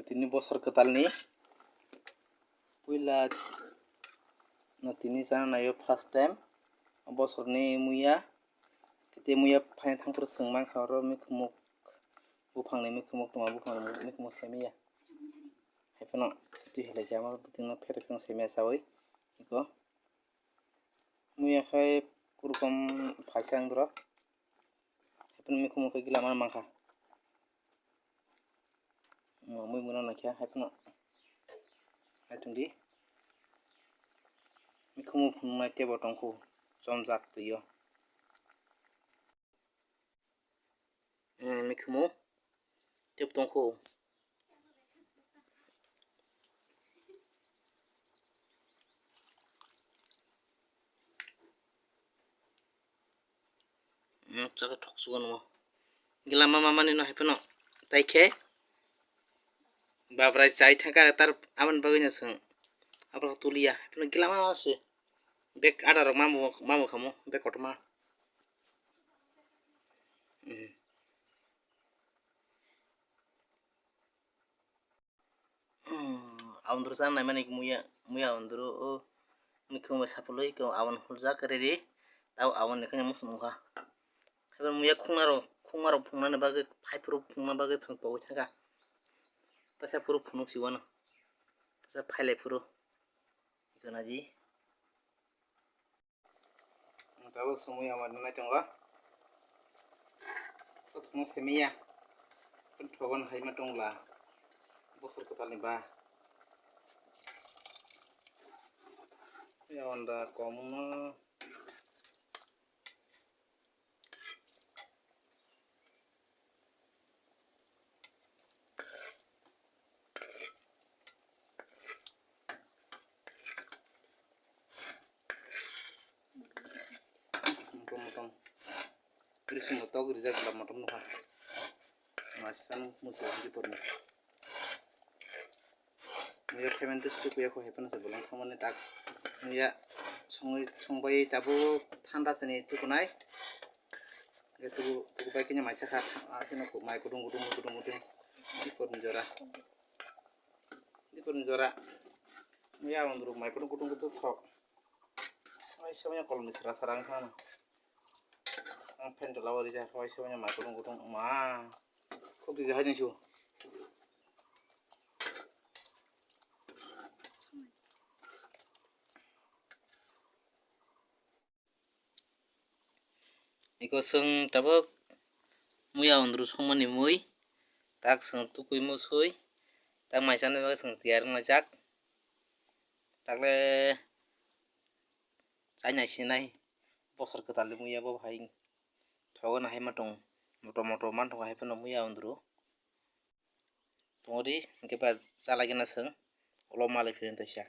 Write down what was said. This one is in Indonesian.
Tini bosor ketalni puila na tini sana nayo first time bosor ni muya kete muya pain thangpur sengmang kharo mikhumuk bufang ni mikhumuk tuma bufang ni mikhumuk semia haifano tu hele jama butingna pherekang semia sawi iko muya khai kurkom phaisang dro haifano mikhumuk gila man mangkha mui muna nakya haifano haitungdi mikhumuk phungnai tebo tongkhu chomjak tuyo mikhumuk teb tongkhu chaka thoksugan mo gila mama mani no haifano taikhe babrai chai thaka tar aban bagina sung abra tulia haifano gila mama se bek ada rok mamu khamo bek kotma aundro san nai mani muya aundro mikhumuk sapului ko awan huljak ready tau awan nekhanya musmukha haifano muya khungmaro phungnani bagui phaipro phungna bagui phungpaui thaka tasa puro phunuk siwano tasa phailai puro ikonaji tabuk sumuya amar nai tongo thongmo semia thogon haima tongla bosor ketalni ba ya onda komno motong Krisu motok rijak la motom nuha masan musuh di porni muya payment tu kuya ko hepan se bolang khamane tak muya songbai tabu thanda seni tukunai itu tukubai kinya maisa kha akino ko mai kudung di porni jora muya ondru mai kudung thok ai samanya kol misra sarang khana ang pen to lawari ja khawai samanya mai kudung ma khub di jahajing shu iko sung tabuk muya ondru songmani mui tak sung tukui musui tak maisane bagai sung tiar ngajak takle chaina sinai bosor ketalni muya bo hai thogon haima tong moto man thong haifano muya ondru tongri hingke ba chalagena sung ulo malai phirin taisa